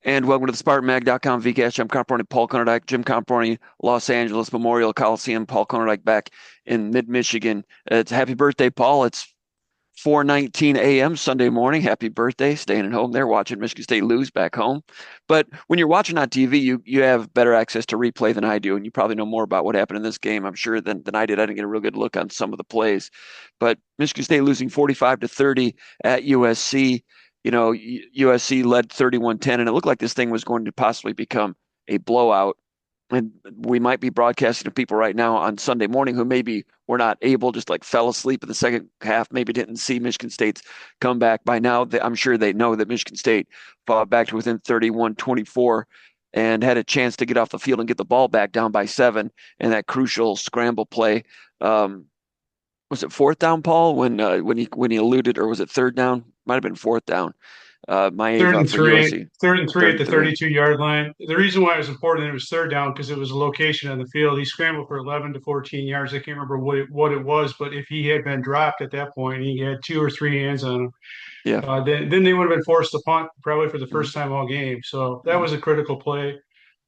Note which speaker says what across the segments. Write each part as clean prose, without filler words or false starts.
Speaker 1: And welcome to the SpartanMag.com VCast. I'm Comparoni, Paul Konyndyk, Jim Comparoni, Los Angeles Memorial Coliseum. Paul Konyndyk back in mid-Michigan. It's happy birthday, Paul. It's 4:19 a.m. Sunday morning. Happy birthday. Staying at home there, watching Michigan State lose back home. But when you're watching on TV, you have better access to replay than I do, and you probably know more about what happened in this game, I'm sure, than I did. I didn't get a real good look on some of the plays. But Michigan State losing 45-30 at USC. USC led 31-10, and it looked like this thing was going to possibly become a blowout. And we might be broadcasting to people right now on Sunday morning who maybe were not able, just like fell asleep in the second half, maybe didn't see Michigan State's comeback. By now, I'm sure they know that Michigan State fought back to within 31-24 and had a chance to get off the field and get the ball back down by 7 in that crucial scramble play. Was it fourth down, Paul, when he eluded, or was it third down? Might have been fourth down.
Speaker 2: Third
Speaker 1: Maeva
Speaker 2: and
Speaker 1: for
Speaker 2: three,
Speaker 1: USC.
Speaker 2: third and three
Speaker 1: Third
Speaker 2: at
Speaker 1: and
Speaker 2: the
Speaker 1: three.
Speaker 2: 32-yard line. The reason why it was important that it was third down because it was a location on the field. He scrambled for 11 to 14 yards. I can't remember what it was, but if he had been dropped at that point, he had two or three hands on him.
Speaker 1: Yeah.
Speaker 2: Then they would have been forced to punt probably for the
Speaker 1: Mm-hmm.
Speaker 2: first time all game. So that
Speaker 1: Mm-hmm.
Speaker 2: was a critical play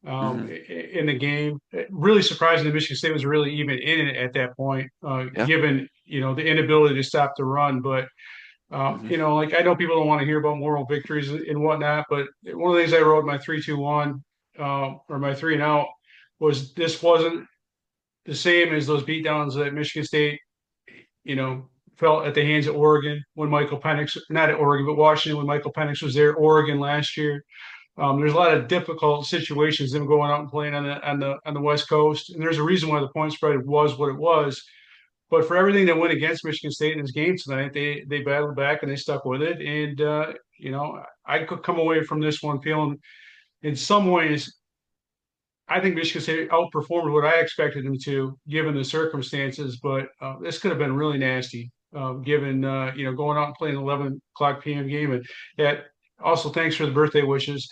Speaker 1: Mm-hmm.
Speaker 2: in the game. Really surprising that Michigan State was really even in it at that point,
Speaker 1: Yeah.
Speaker 2: given the inability to stop the run, but.
Speaker 1: Mm-hmm.
Speaker 2: Like I know people don't want to hear about moral victories and whatnot, but one of the things I wrote in my 3-2-1 or my 3-and-out was this wasn't the same as those beatdowns that Michigan State, you know, felt at the hands of Oregon when Michael Penix, not at Oregon, but Washington when Michael Penix was there, Oregon last year. There's a lot of difficult situations them going out and playing on the West Coast, and there's a reason why the point spread was what it was. But for everything that went against Michigan State in this game tonight, they battled back and they stuck with it. And I could come away from this one feeling, in some ways, I think Michigan State outperformed what I expected them to, given the circumstances. But this could have been really nasty, given going out and playing an 11 o'clock p.m. game. And that also, thanks for the birthday wishes.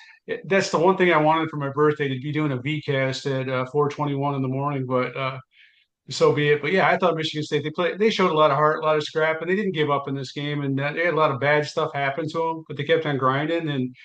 Speaker 2: That's the one thing I wanted for my birthday to be doing a VCast at 4:21 in the morning, but. So be it. But yeah, I thought Michigan State they showed a lot of heart, a lot of scrap, and they didn't give up in this game. And they had a lot of bad stuff happen to them, but they kept on grinding. And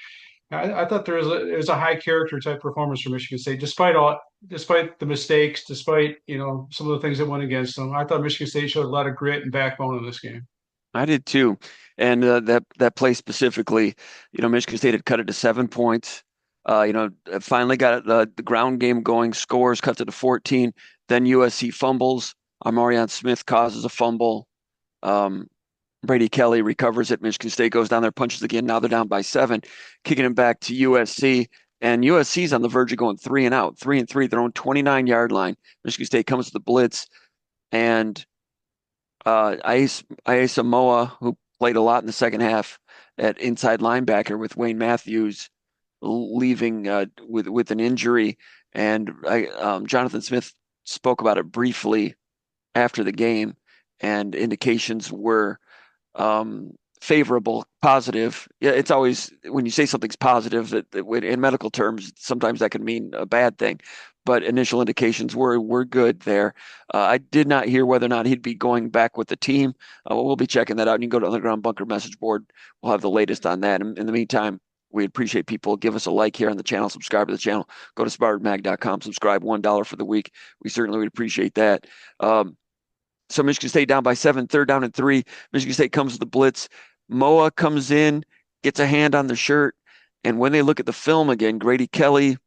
Speaker 2: I thought it was a high character type performance for Michigan State, despite the mistakes, despite some of the things that went against them. I thought Michigan State showed a lot of grit and backbone in this game.
Speaker 1: I did too. And that play specifically, Michigan State had cut it to 7 points. Finally got the ground game going, scores, cuts it to 14. Then USC fumbles. Amarion Smith causes a fumble. Um, Brady Kelly recovers it. Michigan State goes down there, punches again. Now they're down by 7, kicking it back to USC. And USC's on the verge of going 3-and-out, 3-and-3, their own 29-yard line. Michigan State comes to the blitz, and Aisa Moa, who played a lot in the second half at inside linebacker with Wayne Matthews leaving with an injury, and Jonathan Smith spoke about it briefly after the game, and indications were favorable, positive. Yeah, it's always when you say something's positive in medical terms, sometimes that can mean a bad thing. But initial indications were good there. I did not hear whether or not he'd be going back with the team. We'll be checking that out. And you can go to Underground Bunker message board. We'll have the latest on that. In the meantime, we appreciate people. Give us a like here on the channel, subscribe to the channel, go to SpartanMag.com, subscribe $1 for the week. We certainly would appreciate that. So Michigan State down by 7, third down and 3. Michigan State comes to the blitz. Moa comes in, gets a hand on the shirt, and when they look at the film again, Grady Kelly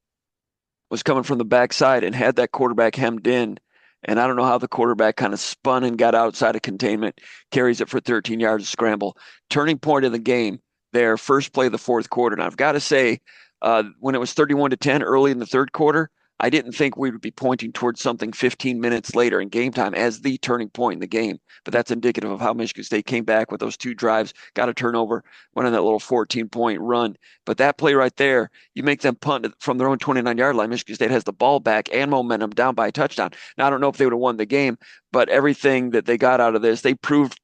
Speaker 1: was coming from the backside and had that quarterback hemmed in. And I don't know how the quarterback kind of spun and got outside of containment, carries it for 13 yards of scramble. Turning point of the game there, first play of the fourth quarter. And I've got to say, when it was 31-10 early in the third quarter, I didn't think we would be pointing towards something 15 minutes later in game time as the turning point in the game. But that's indicative of how Michigan State came back with those 2 drives, got a turnover, went on that little 14-point run. But that play right there, you make them punt from their own 29-yard line. Michigan State has the ball back and momentum down by a touchdown. Now, I don't know if they would have won the game, but everything that they got out of this, they proved,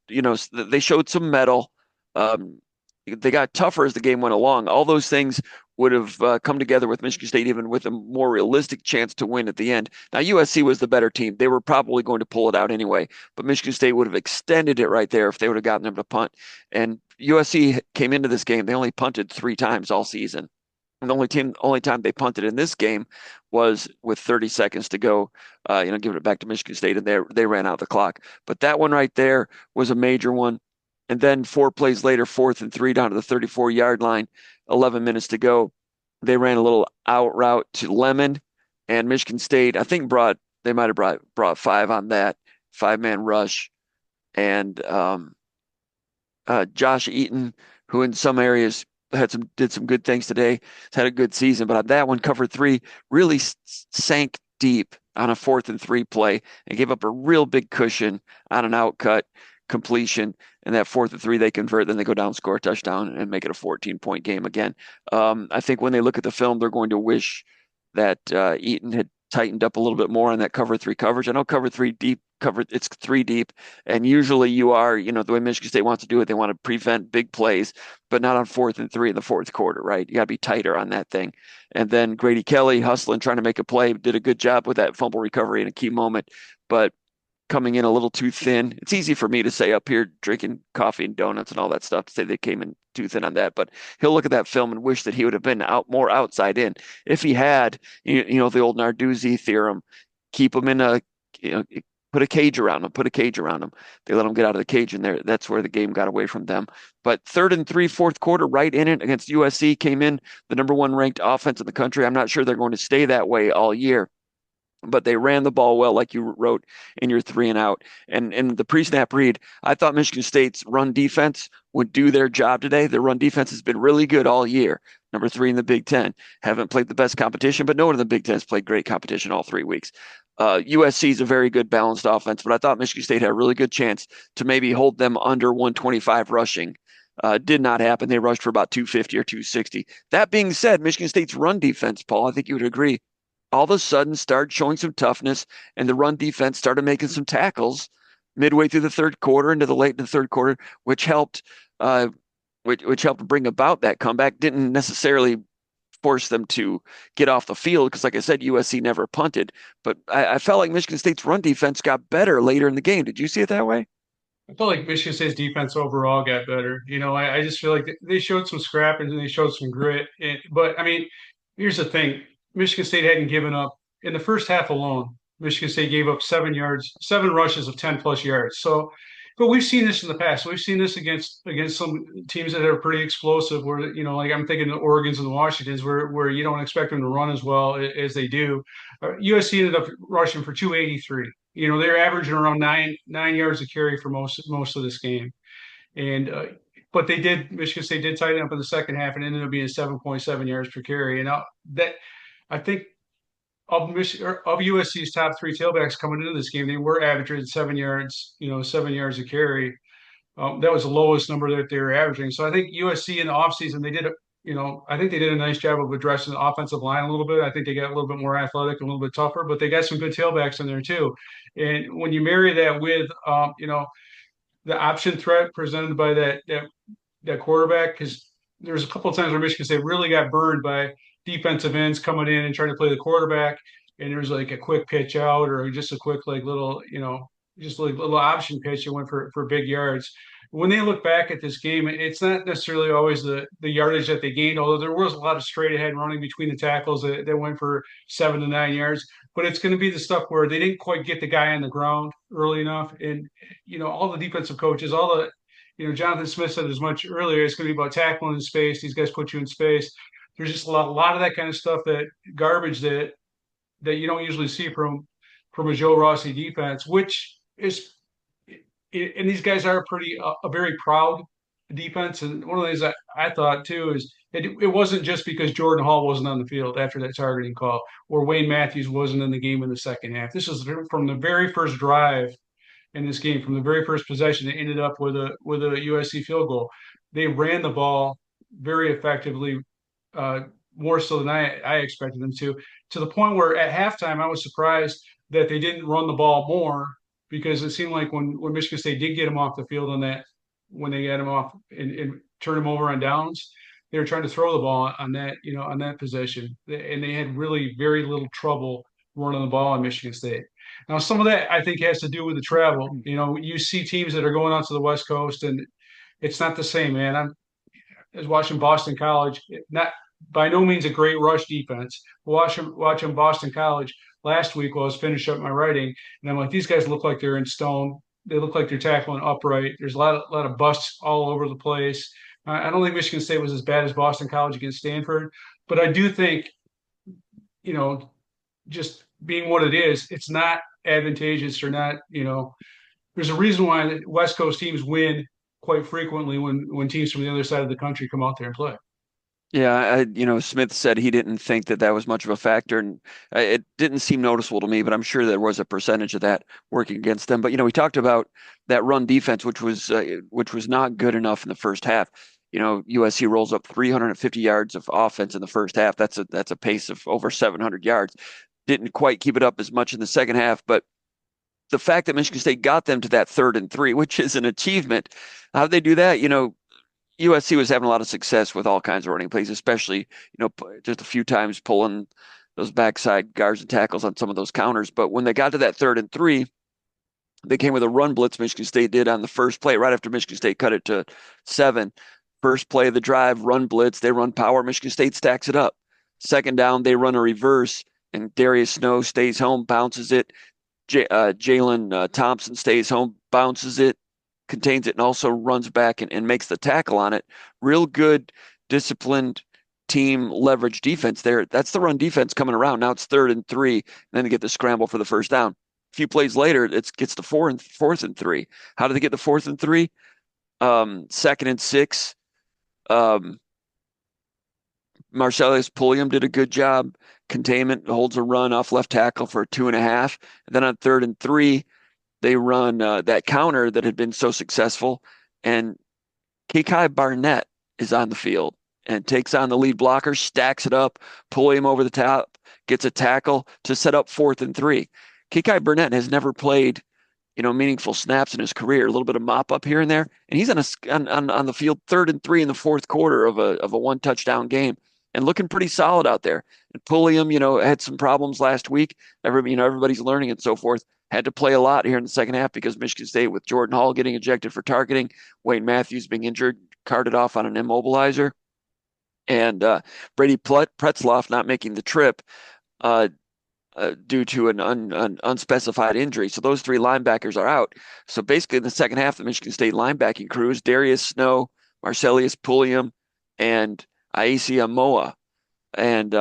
Speaker 1: they showed some mettle. Um, they got tougher as the game went along. All those things would have come together with Michigan State even with a more realistic chance to win at the end. Now USC was the better team. They were probably going to pull it out anyway, but Michigan State would have extended it right there if they would have gotten them to punt. And USC came into this game, they only punted 3 times all season. And the only time they punted in this game was with 30 seconds to go, giving it back to Michigan State, and they ran out the clock. But that one right there was a major one. And then 4 plays later, 4th and 3 down to the 34-yard line, 11 minutes to go. They ran a little out route to Lemon, and Michigan State, I think they might have brought 5 on that 5-man rush, and Josh Eaton, who in some areas did some good things today, has had a good season. But on that one, cover 3 really sank deep on a 4th and 3 play and gave up a real big cushion on an outcut completion. And that 4th and 3, they convert, then they go down, score a touchdown, and make it a 14-point game again. I think when they look at the film, they're going to wish that Eaton had tightened up a little bit more on that cover 3 coverage. I know cover 3 deep, it's 3 deep, and usually you are, the way Michigan State wants to do it, they want to prevent big plays, but not on 4th and 3 in the fourth quarter, right? You got to be tighter on that thing. And then Grady Kelly hustling, trying to make a play, did a good job with that fumble recovery in a key moment, but coming in a little too thin. It's easy for me to say up here drinking coffee and donuts and all that stuff to say they came in too thin on that, but he'll look at that film and wish that he would have been more outside in. If he had, the old Narduzzi theorem, keep him in put a cage around him, put a cage around him. They let him get out of the cage and that's where the game got away from them. But 3rd and 3, fourth quarter, right in it against USC, came in the number 1 ranked offense in the country. I'm not sure they're going to stay that way all year, but they ran the ball well, like you wrote in your 3 and out. And in the pre-snap read, I thought Michigan State's run defense would do their job today. Their run defense has been really good all year. Number 3 in the Big Ten. Haven't played the best competition, but no one in the Big Ten has played great competition all 3 weeks. USC is a very good balanced offense, but I thought Michigan State had a really good chance to maybe hold them under 125 rushing. Did not happen. They rushed for about 250 or 260. That being said, Michigan State's run defense, Paul, I think you would agree, all of a sudden started showing some toughness, and the run defense started making some tackles midway through the third quarter into the late in the third quarter, which helped which helped bring about that comeback. Didn't necessarily force them to get off the field because, like I said, USC never punted. But I felt like Michigan State's run defense got better later in the game. Did you see it that way?
Speaker 2: I felt like Michigan State's defense overall got better. I just feel like they showed some scrap and they showed some grit. But I mean, here's the thing: Michigan State hadn't given up in the first half alone. Michigan State gave up 7 yards, 7 rushes of 10 plus yards. So, but we've seen this in the past. We've seen this against some teams that are pretty explosive. Where like I'm thinking the Oregons and the Washingtons, where you don't expect them to run as well as they do. USC ended up rushing for 283. They're averaging around nine yards a carry for most of this game, and but Michigan State did tighten up in the second half and ended up being 7.7 yards per carry. And that I think of USC's top 3 tailbacks coming into this game, they were averaging 7 yards, 7 yards a carry. That was the lowest number that they were averaging. So I think USC in the offseason, I think they did a nice job of addressing the offensive line a little bit. I think they got a little bit more athletic, a little bit tougher, but they got some good tailbacks in there too. And when you marry that with, the option threat presented by that quarterback, because there's a couple of times where Michigan State really got burned by defensive ends coming in and trying to play the quarterback, and there's like a quick pitch out or just a quick like little, just like little option pitch that went for big yards. When they look back at this game, it's not necessarily always the yardage that they gained, although there was a lot of straight ahead running between the tackles that went for 7 to 9 yards. But it's going to be the stuff where they didn't quite get the guy on the ground early enough. And, all the defensive coaches, Jonathan Smith said as much earlier, it's going to be about tackling in space. These guys put you in space. There's just a lot of that kind of stuff, that garbage that you don't usually see from a Joe Rossi defense, which is, and these guys are a very proud defense. And one of the things that I thought too is it wasn't just because Jordan Hall wasn't on the field after that targeting call, or Wayne Matthews wasn't in the game in the second half. This is from the very first drive in this game, from the very first possession. They ended up with a USC field goal. They ran the ball very effectively, more so than I expected them to the point where at halftime I was surprised that they didn't run the ball more, because it seemed like when Michigan State did get him off the field on that, when they got him off turn them over on downs. They were trying to throw the ball on that, on that possession, and they had really very little trouble running the ball in Michigan State. Now, some of that I think has to do with the travel. You see teams that are going out to the West Coast, and it's not the same, man. I was watching Boston College, not by no means a great rush defense. Watching Boston College last week while I was finishing up my writing, and I'm like, these guys look like they're in stone. They look like they're tackling upright. There's a lot of busts all over the place. I don't think Michigan State was as bad as Boston College against Stanford, but I do think, you know, just being what it is, it's not advantageous or not, there's a reason why West Coast teams win quite frequently when teams from the other side of the country come out there and play.
Speaker 1: Yeah, Smith said he didn't think that that was much of a factor, and it didn't seem noticeable to me, but I'm sure there was a percentage of that working against them. But we talked about that run defense, which was not good enough in the first half. USC rolls up 350 yards of offense in the first half. That's a pace of over 700 yards. Didn't quite keep it up as much in the second half, but the fact that Michigan State got them to that 3rd and 3, which is an achievement. How'd they do that? USC was having a lot of success with all kinds of running plays, especially, just a few times pulling those backside guards and tackles on some of those counters. But when they got to that 3rd and 3, they came with a run blitz. Michigan State did on the first play, right after Michigan State cut it to 7. First play of the drive, run blitz. They run power. Michigan State stacks it up. Second down, they run a reverse, and Darius Snow stays home, bounces it. Jalen Thompson stays home, bounces it, contains it, and also runs back and makes the tackle on it. Real good, disciplined team leverage defense there. That's the run defense coming around. Now it's 3rd and 3, and then they get the scramble for the first down. A few plays later, it gets the 4th and 3. How did they get the 4th and 3? 2nd and 6. Um, Marcellus Pulliam did a good job. Containment, holds a run off left tackle for 2.5. And then on 3rd and 3, they run that counter that had been so successful, and Kekai Barnett is on the field and takes on the lead blocker, stacks it up, pull him over the top, gets a tackle to set up 4th and 3. Kekai Burnett has never played, meaningful snaps in his career. A little bit of mop up here and there, and he's on the field 3rd and 3 in the fourth quarter of a 1 touchdown game, and looking pretty solid out there. And Pulliam, had some problems last week. Everybody's learning and so forth. Had to play a lot here in the second half because Michigan State, with Jordan Hall getting ejected for targeting, Wayne Matthews being injured, carted off on an immobilizer, and Brady Pretzloff not making the trip uh, due to an unspecified injury. So those 3 linebackers are out. So basically, in the second half, the Michigan State linebacking crew is Darius Snow, Marcellus Pulliam, and Aisi Amoa. And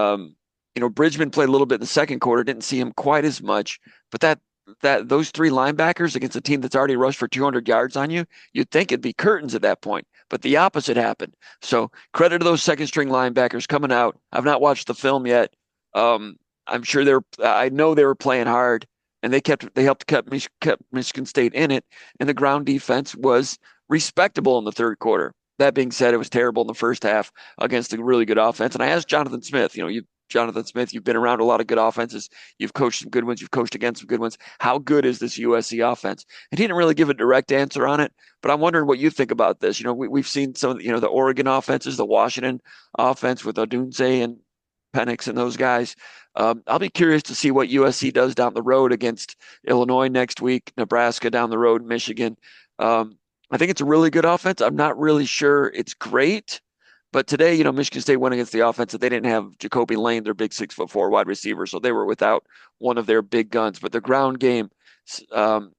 Speaker 1: Bridgman played a little bit in the second quarter. Didn't see him quite as much, but those 3 linebackers against a team that's already rushed for 200 yards on you, you'd think it'd be curtains at that point. But the opposite happened. So credit to those second string linebackers coming out. I've not watched the film yet. I'm sure I know they were playing hard, and they helped kept Michigan State in it. And the ground defense was respectable in the third quarter. That being said, it was terrible in the first half against a really good offense. And I asked Jonathan Smith, Jonathan Smith, you've been around a lot of good offenses. You've coached some good ones. You've coached against some good ones. How good is this USC offense? And he didn't really give a direct answer on it, but I'm wondering what you think about this. We've seen some of the Oregon offenses, the Washington offense with Odunze and Penix and those guys. I'll be curious to see what USC does down the road against Illinois next week, Nebraska down the road, Michigan. I think it's a really good offense. I'm not really sure it's great. But today, Michigan State went against the offense that they didn't have Jacoby Lane, their big 6'4" wide receiver, so they were without one of their big guns. But the ground game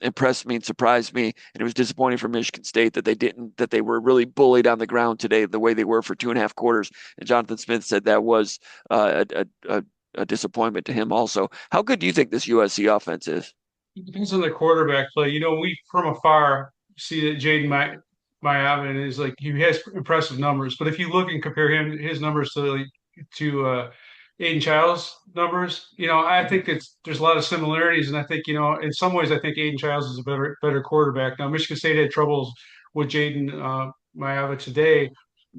Speaker 1: impressed me and surprised me, and it was disappointing for Michigan State that they were really bullied on the ground today the way they were for 2.5 quarters. And Jonathan Smith said that was a disappointment to him also. How good do you think this USC offense is?
Speaker 2: It depends on the quarterback play. We from afar see that Jaden Mayavan is like he has impressive numbers, but if you look and compare his numbers to Aidan Chiles' numbers, I think there's a lot of similarities, and I think in some ways I think Aidan Chiles is a better quarterback. Now Michigan State had troubles with Jaden Mayavan today,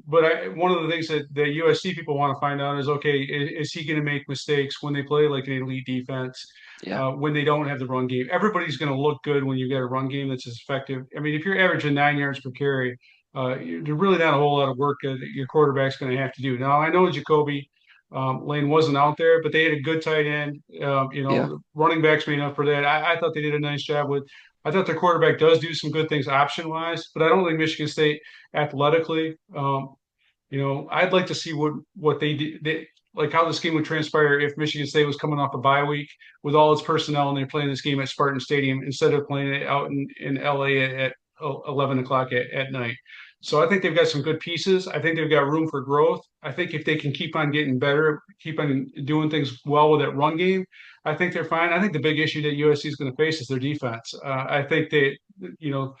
Speaker 2: but one of the things that the USC people want to find out is, okay, is he going to make mistakes when they play like an elite defense?
Speaker 1: Yeah.
Speaker 2: When they don't have the run game, everybody's going to look good when you get a run game that's as effective. I mean, if you're averaging 9 yards per carry, there's really not a whole lot of work that your quarterback's going to have to do. Now, I know Jacoby Lane wasn't out there, but they had a good tight end.
Speaker 1: Yeah.
Speaker 2: The running backs made up for that. I thought they did a nice job with. I thought their quarterback does do some good things option wise, but I don't think Michigan State athletically. I'd like to see what they did, like how this game would transpire if Michigan State was coming off a bye week with all its personnel and they're playing this game at Spartan Stadium instead of playing it out in LA at 11 o'clock at night. So I think they've got some good pieces. I think they've got room for growth. I think if they can keep on getting better, keep on doing things well with that run game, I think they're fine. I think the big issue that USC is going to face is their defense. I think you know,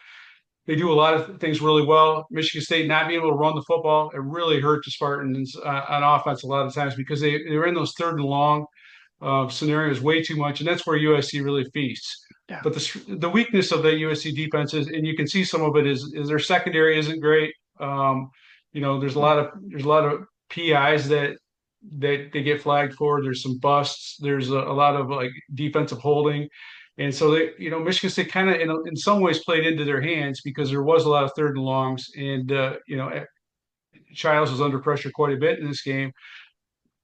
Speaker 2: they do a lot of things really well. Michigan State not being able to run the football, it really hurt the Spartans on offense a lot of times because they're in those third and long scenarios way too much, and that's where USC really feasts.
Speaker 1: Yeah.
Speaker 2: But the weakness of the USC defense is, and you can see some of it is their secondary isn't great. There's a lot of PIs that they get flagged for. There's some busts. There's a lot of like defensive holding. And so Michigan State kind of in some ways played into their hands because there was a lot of third and longs, and Chiles was under pressure quite a bit in this game.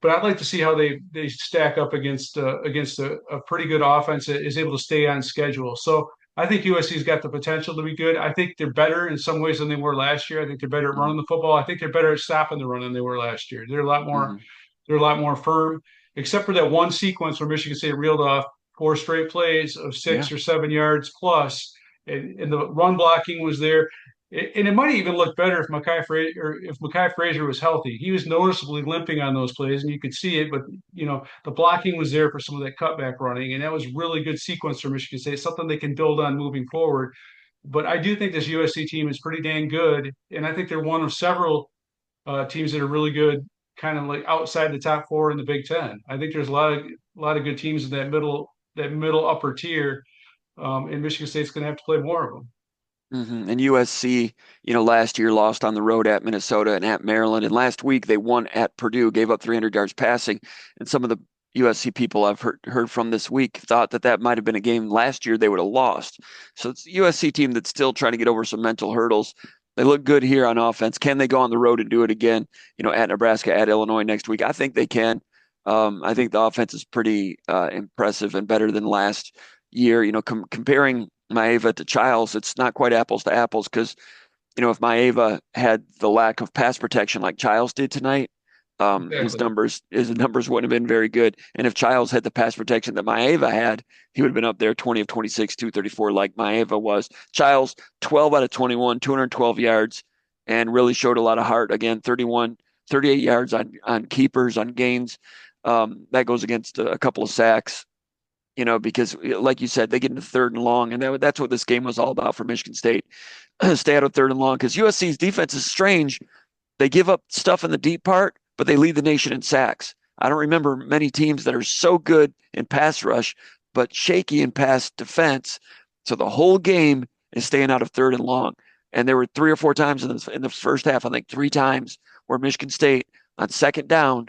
Speaker 2: But I'd like to see how they stack up against a pretty good offense that is able to stay on schedule. So I think USC's got the potential to be good. I think they're better in some ways than they were last year. I think they're better at running
Speaker 1: Mm-hmm.
Speaker 2: the football. I think they're better at stopping the run than they were last year.
Speaker 1: Mm-hmm.
Speaker 2: They're a lot more firm, except for that one sequence where Michigan State reeled off four straight plays of
Speaker 1: Yeah.
Speaker 2: 6 or 7 yards plus, and the run blocking was there. And it might even look better if Mackay Frazier was healthy. He was noticeably limping on those plays, and you could see it. But the blocking was there for some of that cutback running, and that was really good sequence for Michigan State. Something they can build on moving forward. But I do think this USC team is pretty dang good, and I think they're one of several teams that are really good, kind of like outside the top four in the Big Ten. I think there's a lot of good teams in that middle upper tier, and Michigan State's going to have to play more of them.
Speaker 1: And USC, last year lost on the road at Minnesota and at Maryland. And last week they won at Purdue, gave up 300 yards passing. And some of the USC people I've heard from this week thought that might have been a game last year they would have lost. So it's a USC team that's still trying to get over some mental hurdles. They look good here on offense. Can they go on the road and do it again? At Nebraska, at Illinois next week. I think they can. I think the offense is pretty impressive and better than last year. Comparing Maeva to Chiles, it's not quite apples to apples because, if Maeva had the lack of pass protection like Chiles did tonight, his
Speaker 2: Exactly.
Speaker 1: numbers wouldn't have been very good. And if Chiles had the pass protection that Maeva had, he would have been up there 20 of 26, 234 like Maeva was. Chiles, 12 out of 21, 212 yards, and really showed a lot of heart. Again, 38 yards on keepers, on gains. That goes against a couple of sacks, because like you said, they get into third and long, and that's what this game was all about for Michigan State. Stay out of third and long because USC's defense is strange. They give up stuff in the deep part, but they lead the nation in sacks. I don't remember many teams that are so good in pass rush, but shaky in pass defense. So the whole game is staying out of third and long. And there were 3 or 4 times in the first half, I think 3 times, where Michigan State on second down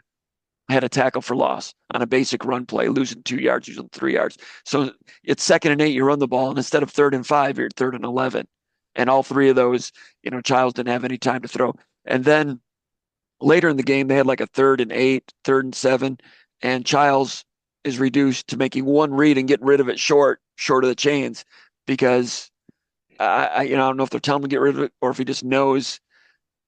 Speaker 1: had a tackle for loss on a basic run play, losing 2 yards, using 3 yards. So it's 2nd and 8, you run the ball, and instead of 3rd and 5, you're 3rd and 11. And all three of those, Childs didn't have any time to throw. And then later in the game, they had like a 3rd and 8, 3rd and 7, and Childs is reduced to making one read and getting rid of it short of the chains because I don't know if they're telling him to get rid of it or if he just knows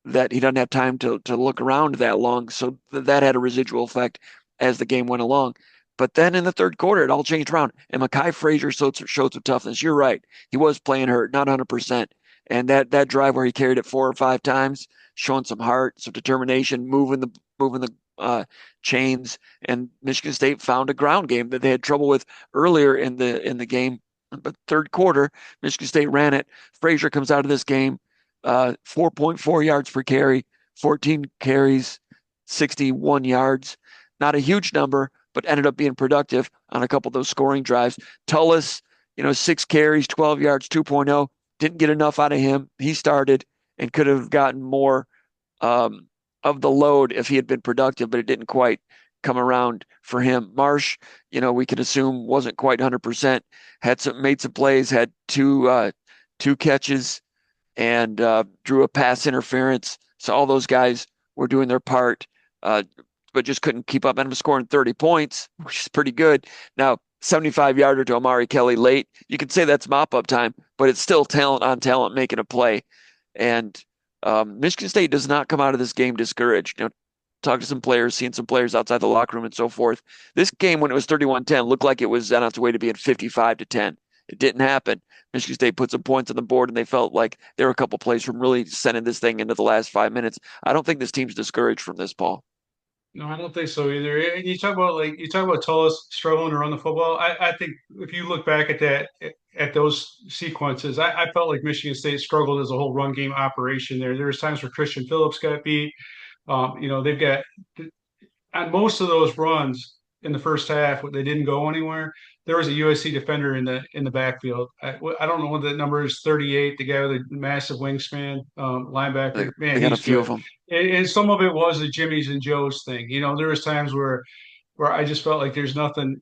Speaker 1: that he doesn't have time to look around that long. So that had a residual effect as the game went along. But then in the third quarter, it all changed around. And Mackay Frazier showed some toughness. You're right. He was playing hurt, not 100%. And that drive where he carried it 4 or 5 times, showing some heart, some determination, moving the chains. And Michigan State found a ground game that they had trouble with earlier in the game. But third quarter, Michigan State ran it. Frazier comes out of this game 4.4 yards per carry, 14 carries, 61 yards. Not a huge number, but ended up being productive on a couple of those scoring drives. Tullis, 6 carries, 12 yards, 2.0. Didn't get enough out of him. He started and could have gotten more of the load if he had been productive, but it didn't quite come around for him. Marsh, we can assume wasn't quite 100%. Made some plays, had two catches and drew a pass interference. So all those guys were doing their part, uh, but just couldn't keep up. And I'm scoring 30 points, which is pretty good. Now, 75-yarder to Amari Kelly late. You could say that's mop-up time, but it's still talent on talent making a play. And Michigan State does not come out of this game discouraged. Talk to some players, seeing some players outside the locker room and so forth. This game, when it was 31-10, looked like it was on its way to being 55-10. It didn't happen. Michigan State put some points on the board, and they felt like they were a couple plays from really sending this thing into the last 5 minutes. I don't think this team's discouraged from this, Paul.
Speaker 2: No, I don't think so either. And you talk about Tullis struggling to run the football. I think if you look back at that at those sequences, I felt like Michigan State struggled as a whole run game operation there. There was times where Christian Phillips got beat. They've got on most of those runs in the first half, they didn't go anywhere. There was a USC defender in the backfield. I don't know what the number is, 38, the guy with a massive wingspan,
Speaker 1: They,
Speaker 2: linebacker. Man,
Speaker 1: they got a
Speaker 2: he's
Speaker 1: few
Speaker 2: good.
Speaker 1: of them.
Speaker 2: And some of it was the Jimmys and Joes thing. There was times where I just felt like there's nothing,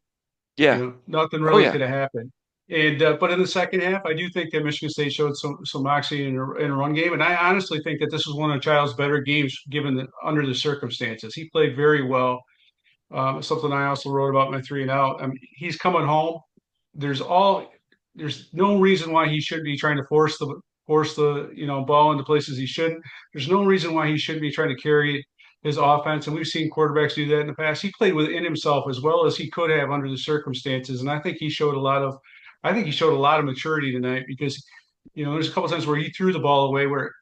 Speaker 1: Yeah.
Speaker 2: nothing
Speaker 1: Oh,
Speaker 2: really
Speaker 1: yeah.
Speaker 2: could have happened. And but in the second half, I do think that Michigan State showed some moxie in a run game, and I honestly think that this was one of Child's better games given under the circumstances. He played very well. Something I also wrote about in my three and out. I mean, he's coming home. There's all there's no reason why he should be trying to force the ball into places he shouldn't. There's no reason why he shouldn't be trying to carry his offense. And we've seen quarterbacks do that in the past. He played within himself as well as he could have under the circumstances. And I think he showed a lot of maturity tonight because there's a couple times where he threw the ball away where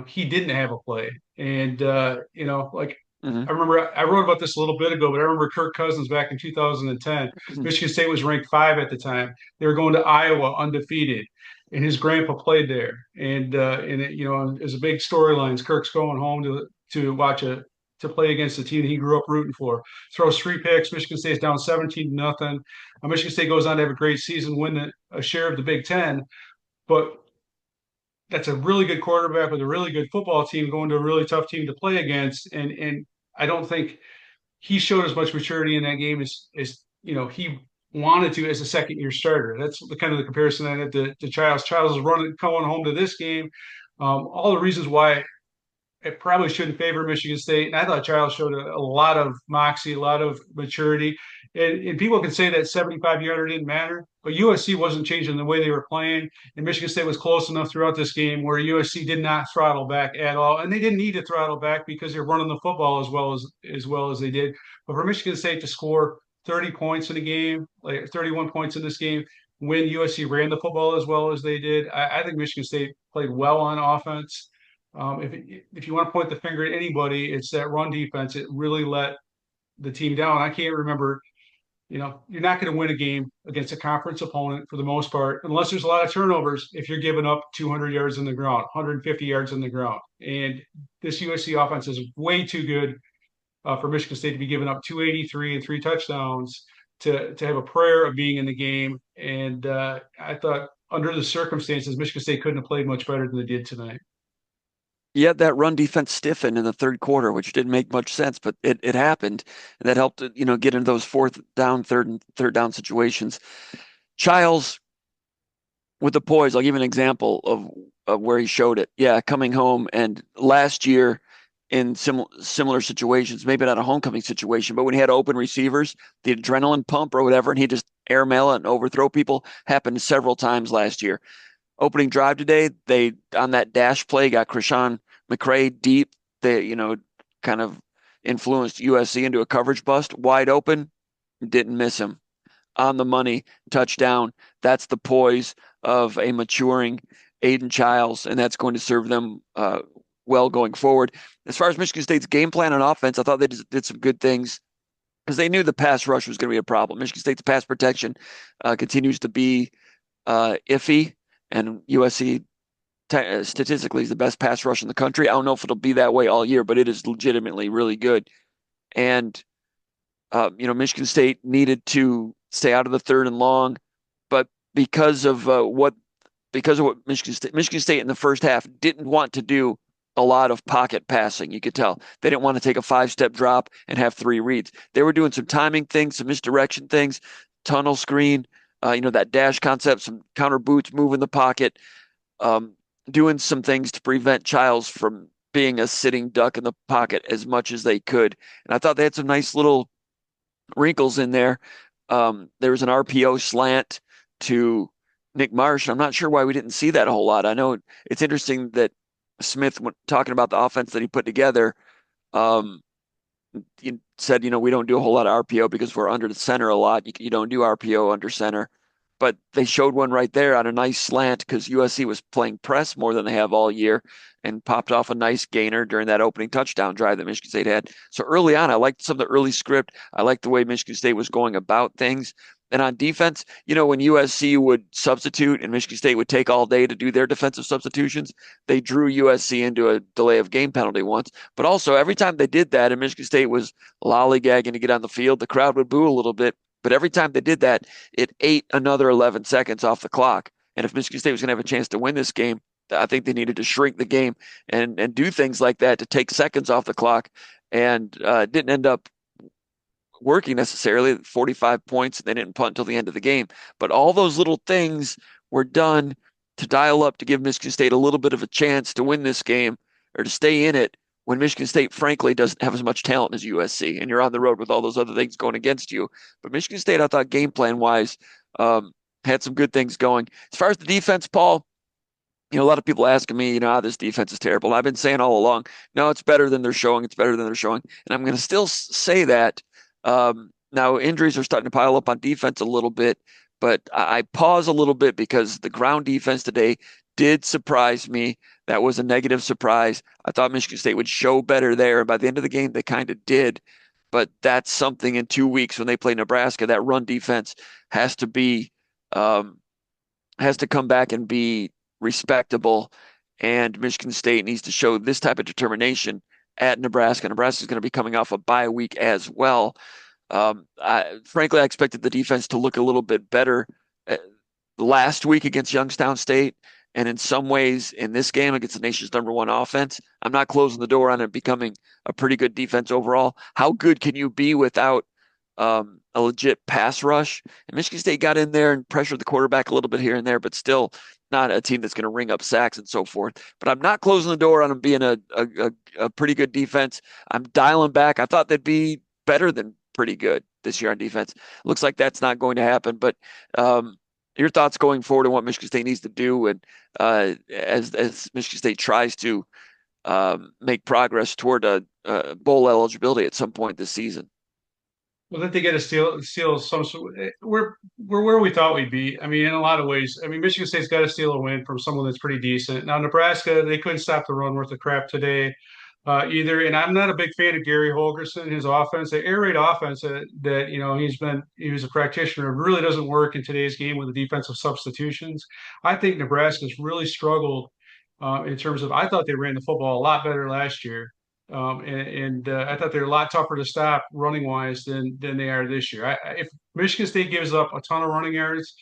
Speaker 2: he didn't have a play. And like
Speaker 1: Hmm.
Speaker 2: I remember I wrote about this a little bit ago, but I remember Kirk Cousins back in 2010. Michigan State was ranked 5 at the time. They were going to Iowa undefeated, and his grandpa played there. And it was a big storylines. Kirk's going home to watch to play against the team he grew up rooting for. Throws 3 picks. Michigan State's down 17-0. Michigan State goes on to have a great season, win a share of the Big Ten, but that's a really good quarterback with a really good football team going to a really tough team to play against. And I don't think he showed as much maturity in that game as he wanted to as a second year starter. That's the kind of the comparison I had to Childs. Childs is running coming home to this game. All the reasons why it probably shouldn't favor Michigan State. And I thought Chiles showed a lot of moxie, a lot of maturity. And people can say that 75-yarder didn't matter, but USC wasn't changing the way they were playing. And Michigan State was close enough throughout this game where USC did not throttle back at all. And they didn't need to throttle back because they're running the football as well as they did. But for Michigan State to score 30 points in a game, like 31 points in this game, when USC ran the football as well as they did, I think Michigan State played well on offense. If you want to point the finger at anybody, it's that run defense. It really let the team down. I can't remember. You're not going to win a game against a conference opponent for the most part, unless there's a lot of turnovers. If you're giving up 200 yards in the ground, 150 yards in the ground, and this USC offense is way too good for Michigan State to be giving up 283 and 3 touchdowns to have a prayer of being in the game. And I thought under the circumstances, Michigan State couldn't have played much better than they did tonight.
Speaker 1: Yet that run defense stiffened in the third quarter, which didn't make much sense, but it happened. And that helped, get into those fourth down, third down situations. Childs with the poise, I'll give you an example of where he showed it. Yeah, coming home and last year in similar situations, maybe not a homecoming situation, but when he had open receivers, the adrenaline pump or whatever, and he just airmail it and overthrow people happened several times last year. Opening drive today, they on that dash play got Krishan McCray deep. They, kind of influenced USC into a coverage bust, wide open, didn't miss him. On the money, touchdown. That's the poise of a maturing Aidan Chiles, and that's going to serve them well going forward. As far as Michigan State's game plan on offense, I thought they did some good things because they knew the pass rush was going to be a problem. Michigan State's pass protection continues to be iffy, and USC statistically is the best pass rush in the country. I don't know if it'll be that way all year, but it is legitimately really good. And Michigan State needed to stay out of the third and long, but because of what Michigan State in the first half didn't want to do a lot of pocket passing. You could tell they didn't want to take a 5-step drop and have 3 reads. They were doing some timing things, some misdirection things, tunnel screen, that dash concept, some counter boots, move in the pocket. Um, doing some things to prevent Chiles from being a sitting duck in the pocket as much as they could. And I thought they had some nice little wrinkles in there. There was an RPO slant to Nick Marsh. I'm not sure why we didn't see that a whole lot. I know it's interesting that Smith, when talking about the offense that he put together, um, you said, we don't do a whole lot of RPO because we're under the center a lot. You don't do RPO under center. But they showed one right there on a nice slant because USC was playing press more than they have all year and popped off a nice gainer during that opening touchdown drive that Michigan State had. So early on, I liked some of the early script. I liked the way Michigan State was going about things. And on defense, when USC would substitute and Michigan State would take all day to do their defensive substitutions, they drew USC into a delay of game penalty once. But also, every time they did that and Michigan State was lollygagging to get on the field, the crowd would boo a little bit. But every time they did that, it ate another 11 seconds off the clock. And if Michigan State was going to have a chance to win this game, I think they needed to shrink the game and do things like that to take seconds off the clock. And didn't end up working necessarily. 45 points, and they didn't punt until the end of the game. But all those little things were done to dial up to give Michigan State a little bit of a chance to win this game or to stay in it when Michigan State, frankly, doesn't have as much talent as USC, and you're on the road with all those other things going against you. But Michigan State, I thought game plan wise, had some good things going. As far as the defense, Paul, a lot of people asking me, this defense is terrible. And I've been saying all along, no, it's better than they're showing. It's better than they're showing. And I'm going to still say that. Now, injuries are starting to pile up on defense a little bit, but I pause a little bit because the ground defense today did surprise me. That was a negative surprise. I thought Michigan State would show better there. And by the end of the game, they kind of did. But that's something in 2 weeks when they play Nebraska. That run defense has to be um, has to come back and be respectable. And Michigan State needs to show this type of determination at Nebraska. Nebraska is going to be coming off a bye week as well. Frankly, I expected the defense to look a little bit better uh, last week against Youngstown State. And in some ways, in this game against the nation's number one offense, I'm not closing the door on it becoming a pretty good defense overall. How good can you be without a legit pass rush? And Michigan State got in there and pressured the quarterback a little bit here and there, but still not a team that's going to ring up sacks and so forth. But I'm not closing the door on them being a pretty good defense. I'm dialing back. I thought they'd be better than pretty good this year on defense. Looks like that's not going to happen. But your thoughts going forward on what Michigan State needs to do, and as Michigan State tries to make progress toward a bowl eligibility at some point this season.
Speaker 2: Well, that they get a steal some we're where we thought we'd be. I mean, in a lot of ways. I mean, Michigan State's got to steal a win from someone that's pretty decent. Now, Nebraska, they couldn't stop the run worth of crap today, either. And I'm not a big fan of Gary Holgerson, his offense, the air raid offense that he was a practitioner. It really doesn't work in today's game with the defensive substitutions. I think Nebraska's really struggled in terms of. I thought they ran the football a lot better last year. I thought they're a lot tougher to stop running wise than they are this year. If Michigan State gives up a ton of running yards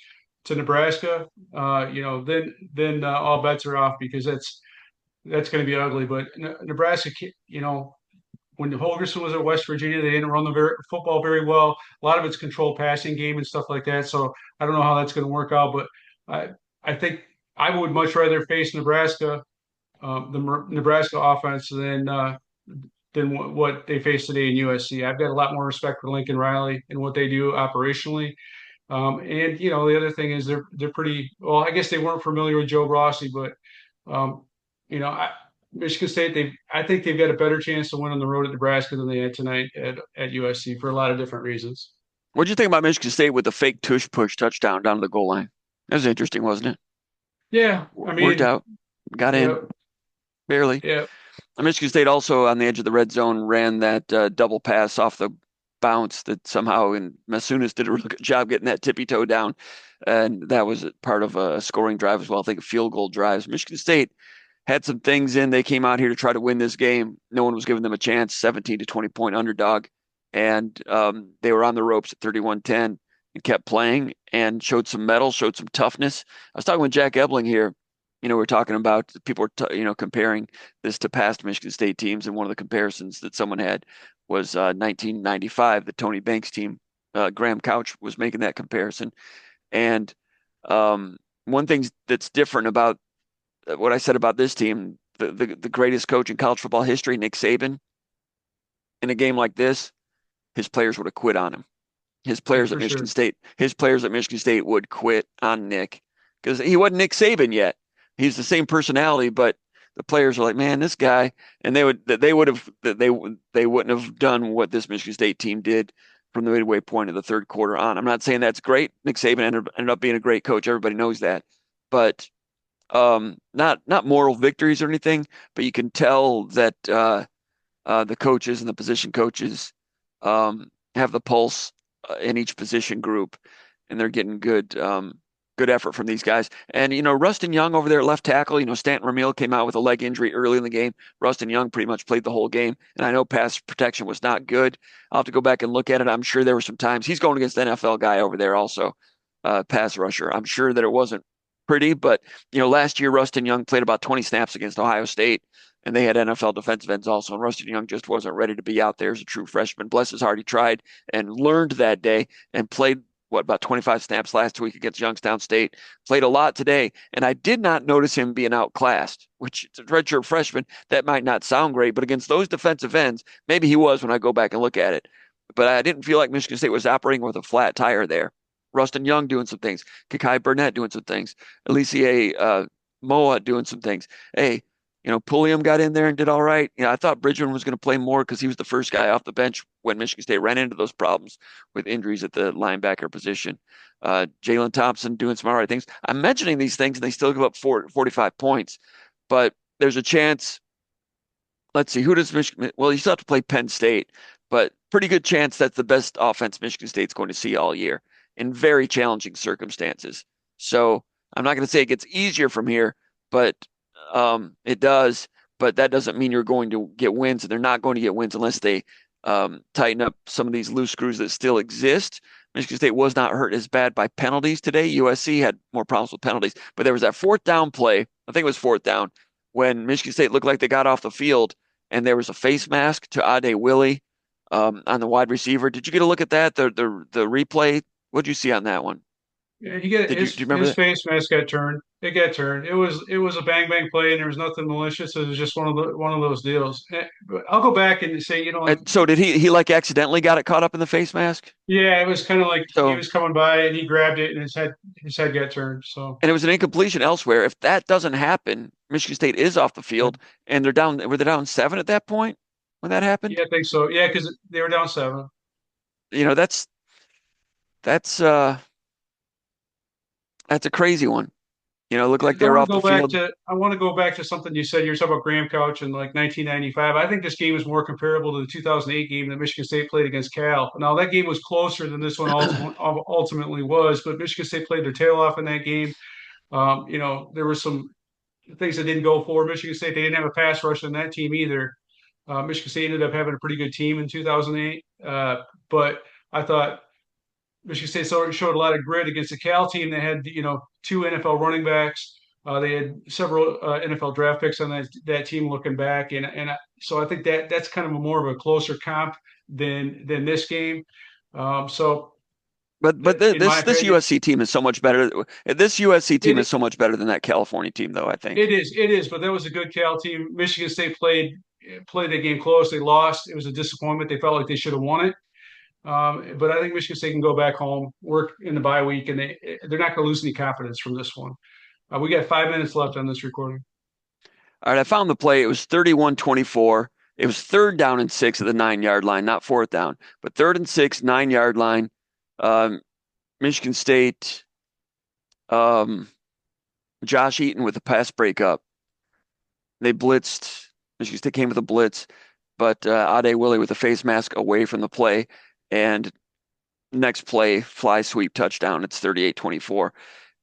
Speaker 2: to Nebraska, all bets are off because that's going to be ugly. But Nebraska, when Holgerson was at West Virginia, they didn't run the football very well. A lot of it's controlled passing game and stuff like that. So I don't know how that's going to work out, but I think I would much rather face the Nebraska offense than what they face today in USC. I've got a lot more respect for Lincoln Riley and what they do operationally. And the other thing is they're pretty well. I guess they weren't familiar with Joe Rossi, but um, Michigan State. I think they've got a better chance to win on the road at Nebraska than they had tonight at USC for a lot of different reasons.
Speaker 1: What do you think about Michigan State with the fake tush push touchdown down to the goal line? That was interesting, wasn't it?
Speaker 2: Yeah, I
Speaker 1: Worked
Speaker 2: mean,
Speaker 1: out, got in
Speaker 2: yeah,
Speaker 1: barely.
Speaker 2: yeah.
Speaker 1: Michigan State also on the edge of the red zone ran that double pass off the bounce that somehow, and Masunas did a really good job getting that tippy toe down, and that was part of a scoring drive as well. I think field goal drives. Michigan State had some things in. They came out here to try to win this game. No one was giving them a chance. 17 to 20 point underdog, and they were on the ropes at 31-10 and kept playing and showed some mettle, showed some toughness. I was talking with Jack Ebling here. We're talking about people were comparing this to past Michigan State teams, and one of the comparisons that someone had was 1995, the Tony Banks team. Graham Couch was making that comparison, and one thing that's different about what I said about this team, the greatest coach in college football history, Nick Saban, in a game like this, his players would have quit on him.
Speaker 2: Yeah, for sure.
Speaker 1: His players at Michigan State would quit on Nick because he wasn't Nick Saban yet. He's the same personality, but the players are like, man, this guy, and they wouldn't have done what this Michigan State team did from the midway point of the third quarter on. I'm not saying that's great. Nick Saban ended up being a great coach. Everybody knows that, but not moral victories or anything. But you can tell that the coaches and the position coaches have the pulse in each position group, and they're getting good effort from these guys. And Rustin Young over there at left tackle. Stanton Ramil came out with a leg injury early in the game. Rustin Young pretty much played the whole game, and I know pass protection was not good. I'll have to go back and look at it. I'm sure there were some times he's going against the NFL guy over there also, pass rusher. I'm sure that it wasn't pretty, but last year Rustin Young played about 20 snaps against Ohio State and they had NFL defensive ends also. And Rustin Young just wasn't ready to be out there as a true freshman. Bless his heart, he tried and learned that day and played about 25 snaps last week against Youngstown State. Played a lot today, and I did not notice him being outclassed. Which, as a redshirt freshman, that might not sound great, but against those defensive ends, maybe he was when I go back and look at it. But I didn't feel like Michigan State was operating with a flat tire there. Rustin Young doing some things, Kakai Burnett doing some things, Alicia Moa doing some things. Hey, Pulliam got in there and did all right. I thought Bridgman was going to play more because he was the first guy off the bench when Michigan State ran into those problems with injuries at the linebacker position. Jalen Thompson doing some all right things. I'm mentioning these things and they still give up 45 points, but there's a chance. Let's see, who does Michigan? Well, you still have to play Penn State, but pretty good chance that's the best offense Michigan State's going to see all year in very challenging circumstances. So I'm not going to say it gets easier from here, but it does. But that doesn't mean you're going to get wins, and they're not going to get wins unless they tighten up some of these loose screws that still exist. Michigan State was not hurt as bad by penalties today. USC had more problems with penalties, but there was that fourth down play. I think it was fourth down when Michigan State looked like they got off the field, and there was a face mask to Ade Willie on the wide receiver. Did you get a look at that? The replay. What did you see on that one?
Speaker 2: Yeah, he get
Speaker 1: Do you remember
Speaker 2: his
Speaker 1: that?
Speaker 2: face mask got turned. It got turned. It was a bang bang play, and there was nothing malicious. It was just one of those deals. But I'll go back and say, like,
Speaker 1: So did he like accidentally got it caught up in the face mask?
Speaker 2: yeah, it was kind of like he
Speaker 1: So
Speaker 2: was coming by and he grabbed it, and his head got turned. So
Speaker 1: and it was an incompletion elsewhere. If that doesn't happen, Michigan State is off the field and they're down. Were they down 7 at that point when that happened?
Speaker 2: yeah, I think so. Yeah, because they were down 7.
Speaker 1: You know, that's uh that's a crazy one. It looked like
Speaker 2: I
Speaker 1: they were
Speaker 2: want to
Speaker 1: off the
Speaker 2: go back
Speaker 1: field.
Speaker 2: to I want to go back to something you said. You're talking about Graham Couch in like 1995. I think this game is more comparable to the 2008 game that Michigan State played against Cal. Now that game was closer than this one ultimately was, but Michigan State played their tail off in that game. There were some things that didn't go for Michigan State. They didn't have a pass rush on that team either. Michigan State ended up having a pretty good team in 2008, but I thought Michigan State showed a lot of grit against the Cal team. They had, two NFL running backs. They had several NFL draft picks on that team. Looking back, so I think that's kind of more of a closer comp than this game. So,
Speaker 1: But
Speaker 2: in my
Speaker 1: this
Speaker 2: opinion,
Speaker 1: USC team is so much better. This USC team is
Speaker 2: it
Speaker 1: so much better than that California team, though, I think.
Speaker 2: it is. But that was a good Cal team. Michigan State played that game close. They lost. It was a disappointment. They felt like they should have won it. But I think Michigan State can go back home, work in the bye week, and they're not going to lose any confidence from this one. We got 5 minutes left on this recording.
Speaker 1: All right, I found the play. It was 31-24. It was third down and 6 at the 9-yard line, not fourth down, but third and 6, 9-yard line. Um, Michigan State, um, Josh Eaton with a pass breakup. They blitzed. Michigan State came with a blitz, but Ade Willie with a face mask away from the play. And next play, fly sweep touchdown. It's 38-24.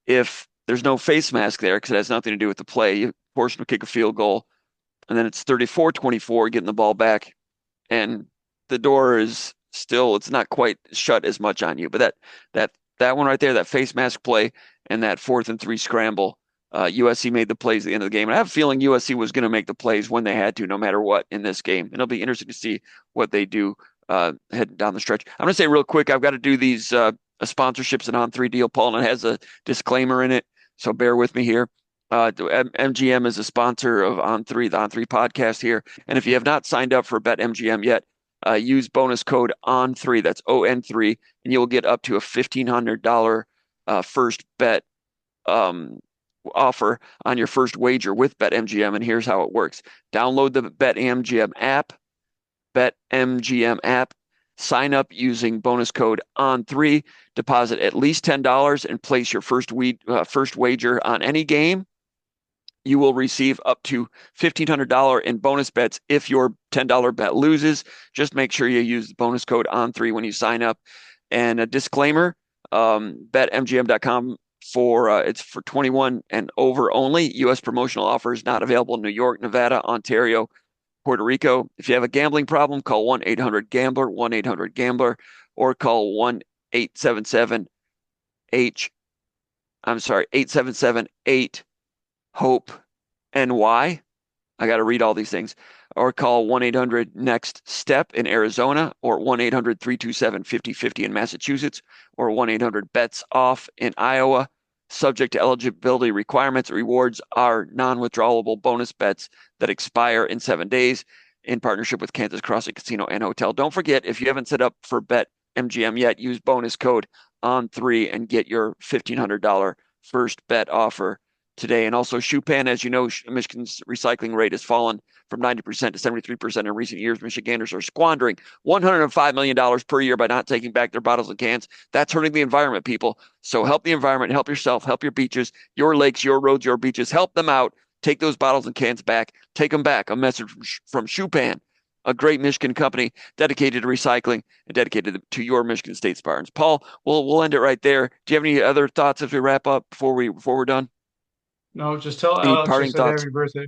Speaker 1: If there's no face mask there, because it has nothing to do with the play, Portion will kick a field goal. And then it's 34-24, getting the ball back. And the door is still, it's not quite shut as much on you. But that one right there, that face mask play and that 4th and 3 scramble, USC made the plays at the end of the game. And I have a feeling USC was going to make the plays when they had to, no matter what, in this game. And it'll be interesting to see what they do heading down the stretch. I'm going to say real quick, I've got to do these sponsorships and on 3 deal, Paul, and it has a disclaimer in it. So bear with me here. MGM is a sponsor of On Three, the On Three podcast here. And if you have not signed up for BetMGM yet, use bonus code ON3, that's ON3, and you will get up to a $1,500 first bet um, offer on your first wager with BetMGM. And here's how it works: download the BetMGM app, sign up using bonus code ON3, deposit at least $10, and place your first wager on any game. You will receive up to $1,500 in bonus bets if your $10 bet loses. Just make sure you use the bonus code ON3 when you sign up. And a disclaimer, betmgm.com it's for 21 and over only. U.S. promotional offers not available in New York, Nevada, Ontario, Puerto Rico. If you have a gambling problem, call 1-800-GAMBLER, 1-800-GAMBLER, or call 1-877-H, I'm sorry, 877-8 Hope NY. I got to read all these things. Or call 1-800 Next Step in Arizona, or 1-800-327-5050 in Massachusetts, or 1-800 Bets Off in Iowa. Subject to eligibility requirements. Rewards are non-withdrawable bonus bets that expire in 7 days in partnership with Kansas Crossing Casino and Hotel. Don't forget, if you haven't set up for BetMGM yet, use bonus code ON3 and get your $1,500 first bet offer today. And also Shupan, as you know, Michigan's recycling rate has fallen from 90% to 73% in recent years. Michiganders are squandering $105 million per year by not taking back their bottles and cans. That's hurting the environment, people. So help the environment, help yourself, help your beaches, your lakes, your roads, your beaches. Help them out. Take those bottles and cans back. Take them back. A message from Shupan, a great Michigan company dedicated to recycling and dedicated to your Michigan State Spartans. Paul, we'll end it right there. Do you have any other thoughts as we wrap up before we're done?
Speaker 2: No, just tell
Speaker 1: Any
Speaker 2: Alex I
Speaker 1: parting
Speaker 2: said
Speaker 1: thoughts?
Speaker 2: happy birthday.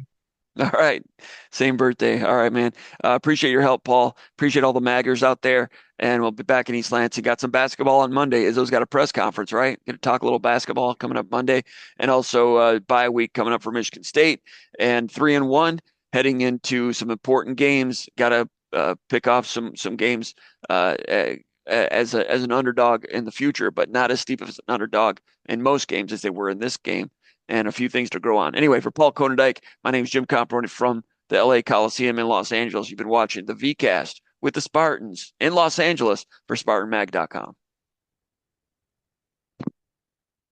Speaker 1: All right. Same birthday. All right, man. Appreciate your help, Paul. Appreciate all the maggers out there. And we'll be back in East Lansing. Got some basketball on Monday. Izzo's got a press conference, right? Going to talk a little basketball coming up Monday. And also bye week coming up for Michigan State. And 3-1 heading into some important games. Got to pick off some games as an underdog in the future, but not as steep as an underdog in most games as they were in this game, and a few things to grow on. Anyway, for Paul Konyndyk, my name is Jim Comparoni from the LA Coliseum in Los Angeles. You've been watching the VCast with the Spartans in Los Angeles for SpartanMag.com.